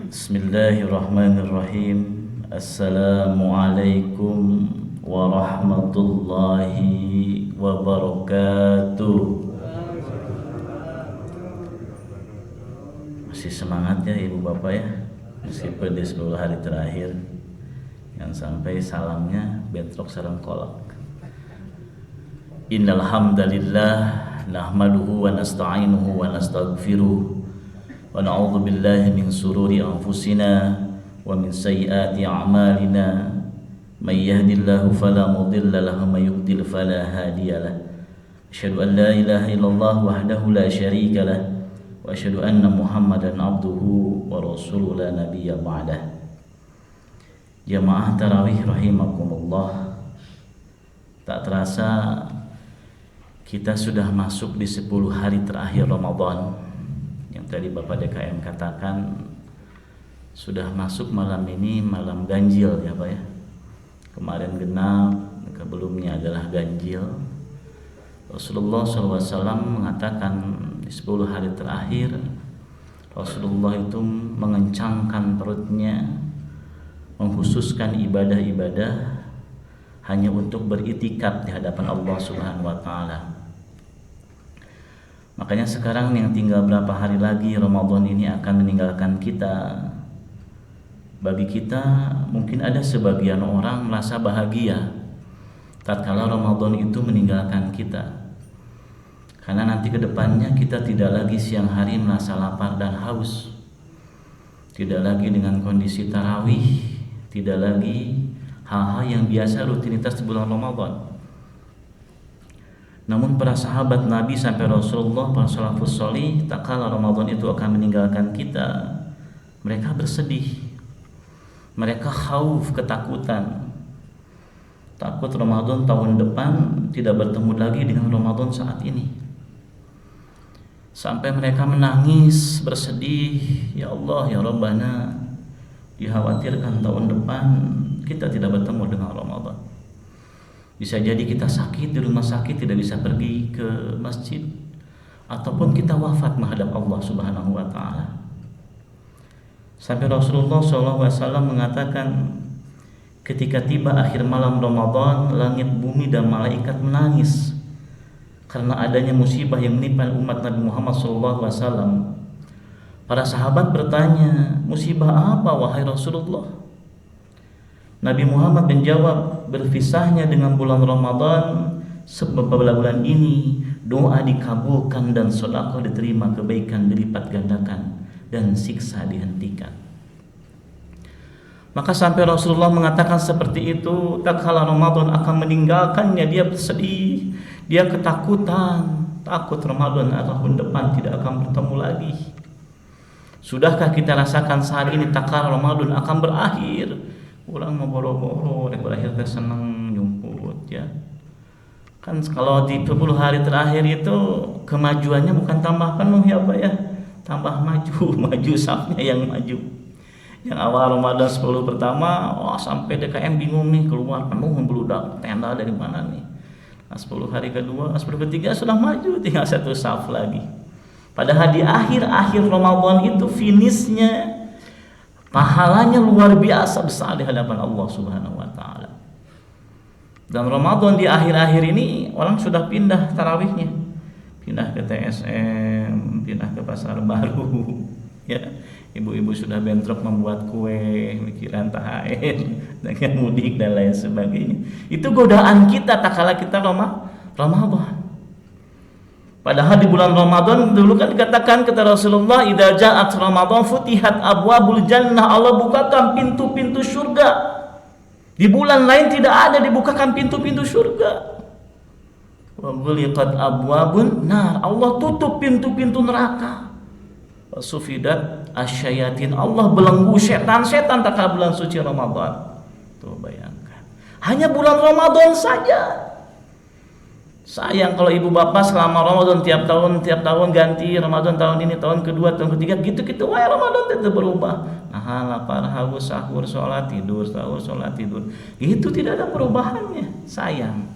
Bismillahirrahmanirrahim. Assalamualaikum warahmatullahi wabarakatuh. Masih semangat ya ibu bapak ya, meskipun di 10 hari terakhir yang sampai salamnya bentrok sareng kolak. Innal hamdalillah nahmaduhu wa nasta'inuhu wa nastaghfiruh wa na'udzu billahi min sururi anfusina wa min sayyiati a'malina may yahdihillahu fala mudilla lahu wa may yudlil fala hadiyalah. Asyhadu an la ilaha illallah wahdahu la syarika lah wa asyhadu anna Muhammadan abduhu wa rasuluhu la nabiyya ba'dah. Jamaah tarawih rahimakumullah, tak terasa kita sudah masuk di 10 hari terakhir Ramadan. Yang tadi Bapak DKM katakan sudah masuk malam ini malam ganjil ya Pak ya. Kemarin genap, sebelumnya adalah ganjil. Rasulullah SAW mengatakan di 10 hari terakhir Rasulullah itu mengencangkan perutnya, mengkhususkan ibadah-ibadah hanya untuk beritikaf di hadapan Allah Subhanahu wa taala. Makanya sekarang yang tinggal berapa hari lagi Ramadan ini akan meninggalkan kita. Bagi kita mungkin ada sebagian orang merasa bahagia tatkala Ramadan itu meninggalkan kita. Karena nanti ke depannya kita tidak lagi siang hari merasa lapar dan haus. Tidak lagi dengan kondisi tarawih, tidak lagi hal-hal yang biasa rutinitas di bulan Ramadan. Namun para sahabat Nabi sampai Rasulullah, para salafus sholih, tak kala Ramadan itu akan meninggalkan kita, mereka bersedih, mereka khauf, ketakutan, takut Ramadan tahun depan tidak bertemu lagi dengan Ramadan saat ini. Sampai mereka menangis, bersedih, ya Allah, ya Rabbana, dikhawatirkan tahun depan kita tidak bertemu dengan Ramadan. Bisa jadi kita sakit di rumah sakit, tidak bisa pergi ke masjid, ataupun kita wafat menghadap Allah Subhanahu wa taala. Sampai Rasulullah SAW mengatakan, ketika tiba akhir malam Ramadan, langit, bumi dan malaikat menangis karena adanya musibah yang menimpa umat Nabi Muhammad SAW. Para sahabat bertanya, musibah apa wahai Rasulullah? Nabi Muhammad menjawab, berpisahnya dengan bulan Ramadan sebab bulan ini doa dikabulkan dan sedekah diterima, kebaikan dilipat gandakan dan siksa dihentikan. Maka sampai Rasulullah mengatakan seperti itu, tak kala Ramadan akan meninggalkannya, dia bersedih, dia ketakutan, takut Ramadan tahun depan tidak akan bertemu lagi. Sudahkah kita rasakan saat ini tak kala Ramadan akan berakhir? Orang mau boro-boro, berakhir senang nyumput ya. Kan kalau di 10 hari terakhir itu kemajuannya bukan tambah penuh ya Pak ya, tambah maju safnya yang maju. Yang awal Ramadan 10 pertama, sampai DKM bingung nih, keluar penuh membludak, tenda dari mana nih. Nah, 10 hari kedua, 10 ketiga sudah maju, tinggal satu saf lagi. Padahal di akhir Ramadan itu finishnya pahalanya luar biasa besar di hadapan Allah Subhanahu wa taala. Dan Ramadan di akhir-akhir ini orang sudah pindah tarawihnya. Pindah ke TSM, pindah ke Pasar Baru. Ya, ibu-ibu sudah bentrok membuat kue, mikiran THR, dengan mudik dan lain sebagainya. Itu godaan kita tak kala kita Ramadan. Padahal di bulan Ramadan dulu kan dikatakan kata Rasulullah, idza ja'at Ramadan futihat abwabul jannah, Allah bukakan pintu-pintu surga. Di bulan lain tidak ada dibukakan pintu-pintu surga. Wa ghuliqat abwabun nar, Allah tutup pintu-pintu neraka. Wa sufidat asyayatin, Allah belenggu setan-setan tak bulan suci Ramadan. Tuh bayangkan. Hanya bulan Ramadan saja. Sayang kalau ibu bapak selama Ramadan tiap tahun ganti, Ramadan tahun ini, tahun kedua, tahun ketiga gitu wah Ramadan itu berubah. Nah, lapar, haus, sahur, sholat, tidur, sahur, sholat, tidur. Itu tidak ada perubahannya. Sayang.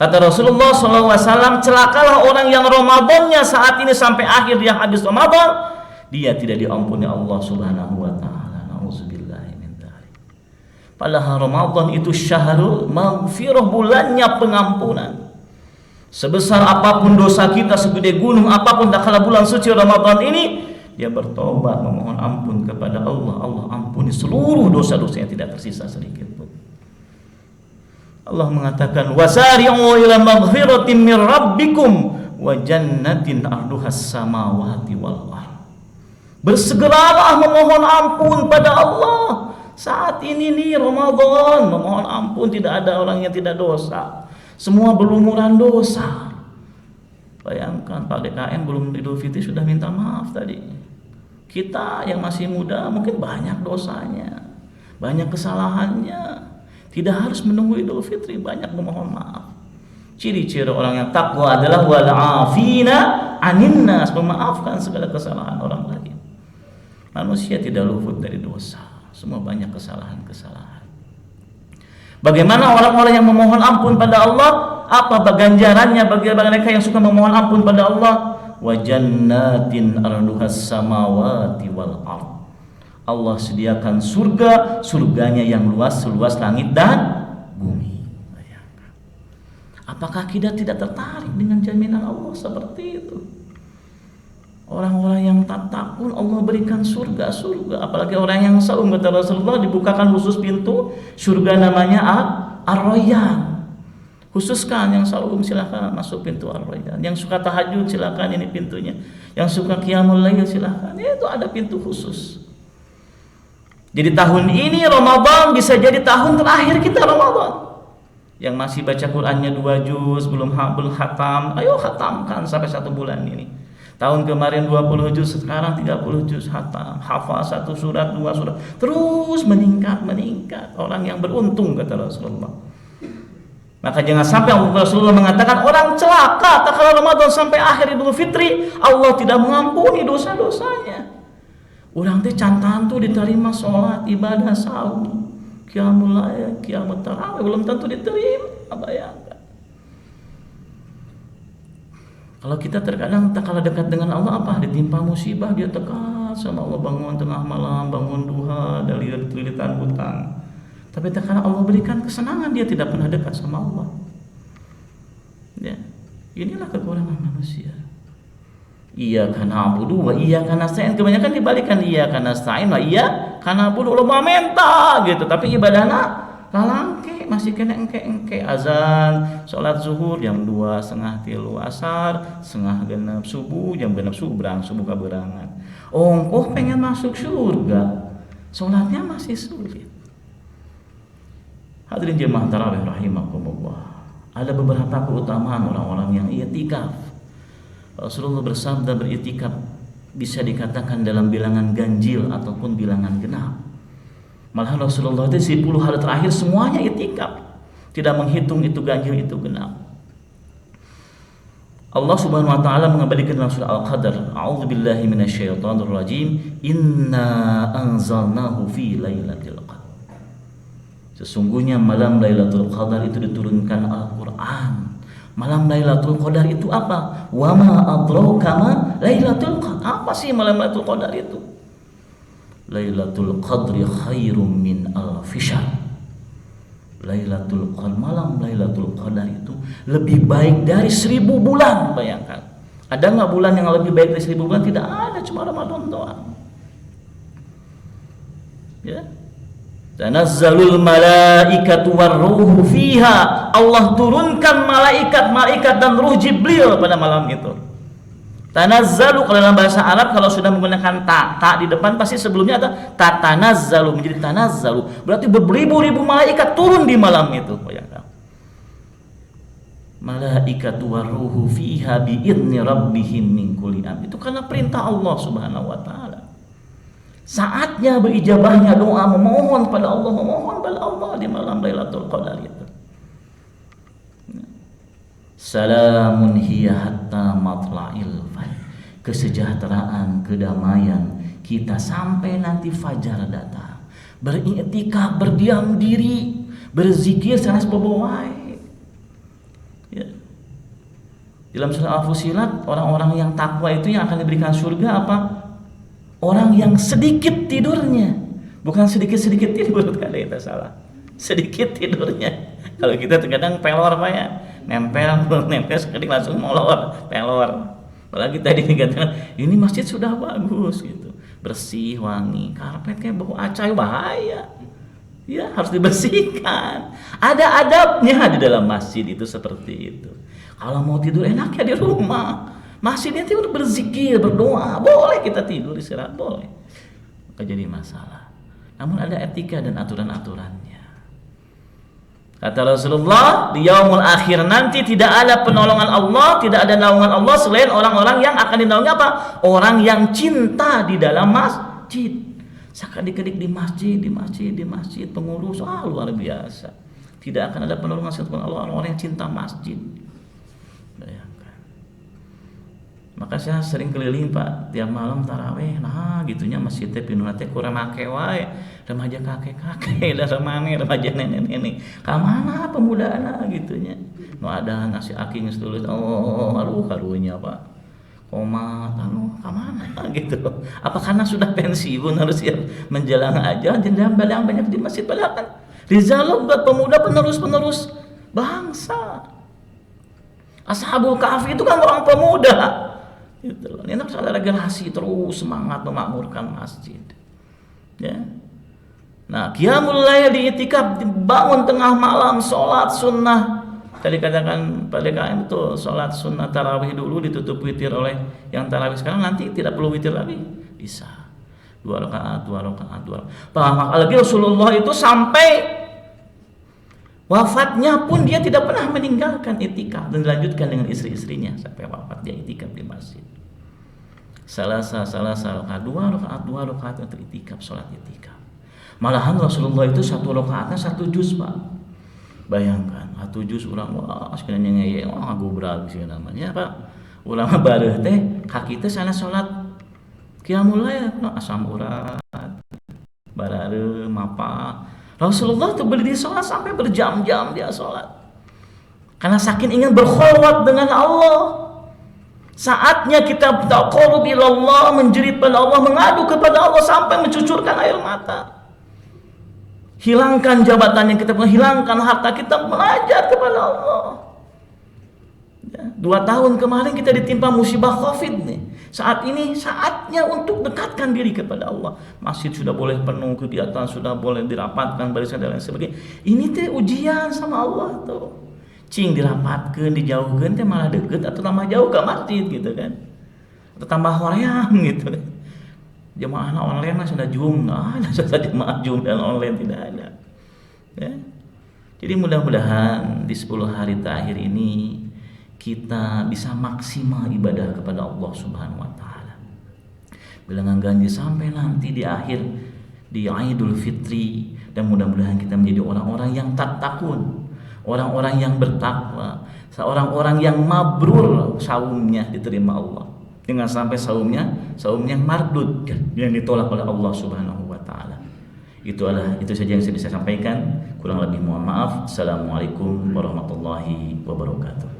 Kata Rasulullah SAW, celakalah orang yang Ramadannya saat ini sampai akhir dia habis Ramadan, dia tidak diampuni Allah Subhanahu wa taala. Nauzubillahi min dzalik. Padahal Ramadan itu syahrul maghfirah, bulannya pengampunan. Sebesar apapun dosa kita, segede gunung apapun, tak kala bulan suci Ramadan ini, dia bertobat memohon ampun kepada Allah, Allah ampuni seluruh dosa-dosanya, tidak tersisa sedikit pun. Allah mengatakan, wasari'u ila maghfiratin min rabbikum wa jannatin arduhas samawati wal ardh. Bersegeralah memohon ampun pada Allah. Saat ini nih Ramadan, memohon ampun, tidak ada orang yang tidak dosa. Semua berlumuran dosa. Bayangkan Pak DKM belum Idul Fitri sudah minta maaf tadi. Kita yang masih muda mungkin banyak dosanya, banyak kesalahannya. Tidak harus menunggu Idul Fitri, banyak memohon maaf. Ciri-ciri orang yang takwa adalah wal afina anin nas, memaafkan segala kesalahan orang lain. Manusia tidak luput dari dosa, semua banyak kesalahan-kesalahan. Bagaimana orang-orang yang memohon ampun pada Allah? Apa ganjarannya bagi mereka yang suka memohon ampun pada Allah? Wa jannatin arduhas samawati wal ardh. Allah sediakan surga, surganya yang luas, seluas langit dan bumi. Bayangkan. Apakah kita tidak tertarik dengan jaminan Allah seperti itu? Orang-orang yang tak takut Allah berikan surga-surga. Apalagi orang yang saum, kata Rasulullah, dibukakan khusus pintu surga namanya Ar-Rayyan. Khususkan yang saum silakan masuk pintu Ar-Rayyan. Yang suka tahajud silakan, ini pintunya. Yang suka qiyamul lail silakan. Itu ada pintu khusus. Jadi tahun ini Ramadan bisa jadi tahun terakhir kita Ramadan. Yang masih baca Qur'annya 2 juz, belum khatam, ayo khatamkan sampai 1 bulan ini. Tahun kemarin 20 juz, sekarang 30 juz hatam, hafal 1 surat, 2 surat, terus meningkat. Orang yang beruntung, kata Rasulullah. Maka jangan sampai Rasulullah mengatakan orang celaka tak kala Ramadan sampai akhir Idul Fitri, Allah tidak mengampuni dosa-dosanya. Orang teh cantan tuh diterima sholat, ibadah, saum, qiyamul lail, qiyamut tarawih, belum tentu diterima. Bayangkan. Kalau kita terkadang tak kalah dekat dengan Allah, apa? Ditimpa musibah, dia dekat sama Allah, bangun tengah malam, bangun duha, dari lilitan hutang. Tapi tak kalah Allah berikan kesenangan, dia tidak pernah dekat sama Allah. Ya, inilah kekurangan manusia. Iyyaka na'budu wa iyyaka nasta'in. Kebanyakan dibalikan, iyyaka nasta'in wa iyyaka na'budu. Allah minta gitu, tapi ibadahna lalangke, masih kena engke azan, sholat zuhur jam 2, setengah 3, asar setengah 6, subuh jam 6 subuh kaberangan. Oh pengen masuk surga, sholatnya masih sulit. Hadirin jemaah tarawih rahimakumullah, ada beberapa keutamaan orang-orang yang i'tikaf. Rasulullah bersabda, beritikaf bisa dikatakan dalam bilangan ganjil ataupun bilangan genap. Malah Rasulullah itu 10 hari terakhir semuanya i'tikaf, tidak menghitung itu ganjil itu genap. Allah Subhanahu wa taala mengabadikan dalam surah Al-Qadr, a'udzubillahi minasyaitonirrajim, inna anzalnahu fi lailatul qadar. Sesungguhnya malam Lailatul Qadar itu diturunkan Al-Qur'an. Malam Lailatul Qadar itu apa? Wa ma adraka ma Lailatul Qadar. Apa sih malam Lailatul Qadar itu? Lailatul Qadri khairum min alfi syahr. Lailatul Qadar, malam Lailatul Qadar itu lebih baik dari 1000 bulan. Bayangkan. Ada nggak bulan yang lebih baik dari 1000 bulan? Tidak ada, cuma Ramadan doang. Ya. Tanazzalul malaikatu warruhu fiha. Allah turunkan malaikat dan ruh Jibril pada malam itu. Tanazzalu kalau dalam bahasa Arab kalau sudah menggunakan ta di depan pasti sebelumnya ada tatanazzalu menjadi tanazzalu. Berarti beribu-ribu malaikat turun di malam itu. Bayangkan. Malaikatu warruhu fiha bi'idzni rabbihim min kulli amr. Itu karena perintah Allah Subhanahu wa taala. Saatnya berijabahnya doa, memohon pada Allah di malam Lailatul Qadar itu. Salamun hiya hatta matla'il fajr. Kesejahteraan, kedamaian kita sampai nanti fajar datang. Beriktikaf, berdiam diri, berzikir sanes bobowai. Ya. Dalam surah Al-Fussilat, orang-orang yang takwa itu yang akan diberikan surga apa? Orang yang sedikit tidurnya, bukan sedikit-sedikit tidur, kada kita salah. Sedikit tidurnya. Kalau kita terkadang pelor Pak ya, nempel sekali langsung molor, pelor. Apalagi tadi dikatakan, ini masjid sudah bagus gitu, bersih, wangi, karpet kayak bau acai, bahaya. Ya harus dibersihkan. Ada adabnya di dalam masjid itu seperti itu. Kalau mau tidur enaknya di rumah. Masjidnya tidur berzikir, berdoa, boleh kita tidur istirahat, boleh. Gak jadi masalah. Namun ada etika dan aturan-aturannya. Kata Rasulullah, di yaumul akhir nanti tidak ada penolongan Allah, tidak ada naungan Allah selain orang-orang yang akan dinaungi apa? Orang yang cinta di dalam masjid. Sakadik-kadik di masjid, pengurus, luar biasa. Tidak akan ada penolongan selain Allah, orang-orang yang cinta masjid. Bayangkan. Maka saya sering keliling Pak, tiap malam taraweh, nah gitunya masjid teh pinuna teh kurang make wae, remaja kakek-kakek, da remaja nenek-nenek. Ka mana pemudana gitunya. Nu ada ngasih aki geus tulis, aduh karunya Pak. Komat ka mana gitu. Apa karena sudah pensiun harus siap menjelang aja jendela banyak di masjid, padahal kan Rizal buat pemuda penerus bangsa. Ashabul Kahfi itu kan orang pemuda. Gitu loh. Ini harus ada generasi terus semangat memakmurkan masjid. Ya. Nah, qiyamul lail di itikaf, bangun tengah malam, sholat sunnah. Tadi katakan pada KM itu sholat sunnah tarawih dulu ditutup witir oleh yang tarawih. Sekarang nanti tidak perlu witir lagi, bisa 2 rakaat. Apalagi Rasulullah itu sampai wafatnya pun dia tidak pernah meninggalkan itikaf dan dilanjutkan dengan istri-istrinya sampai wafat dia itikaf di masjid. Salah rakaat, 2 rakaat untuk itikaf, sholat itikaf. Malahan Rasulullah itu 1 rakaatnya 1 juz Pak. Bayangkan 1 juz urang sebenarnya ngeye ngagubrak sih namanya Pak. Ulama bareuh teh kaki teh sana sholat qiyamul lail asam urat barareu mapa. Rasulullah tuh berdiri sholat sampai berjam-jam dia sholat. Karena saking ingin berkhulwat dengan Allah. Saatnya kita taqarrub ilallah, menjerit pada Allah, mengadu kepada Allah sampai mencucurkan air mata. Hilangkan jabatan yang kita punya, hilangkan harta kita, belajar kepada Allah. Ya, 2 tahun kemarin kita ditimpa musibah COVID nih. Saat ini saatnya untuk dekatkan diri kepada Allah. Masjid sudah boleh penuh, kegiatan sudah boleh dirapatkan, barisan dan lain sebagainya. Ini teh ujian sama Allah tuh. Cing dirapatkan, dijauhkan teh malah deket atau tambah jauh ke masjid gitu kan. Atau tambah hoream gitu kan. Jemaah online sudah Zoom, ada saja jemaah Zoom dan online tidak ada. Ya. Jadi mudah-mudahan di 10 hari terakhir ini kita bisa maksimal ibadah kepada Allah Subhanahu wa taala. Bilangan ganji sampai nanti di akhir di Idul Fitri, dan mudah-mudahan kita menjadi orang-orang yang tattaqun, orang-orang yang bertakwa, orang-orang yang mabrur saumnya diterima Allah. Dengan sampai saumnya mardud yang ditolak oleh Allah Subhanahu wa taala. Itu saja yang saya bisa sampaikan. Kurang lebih mohon maaf. Assalamualaikum warahmatullahi wabarakatuh.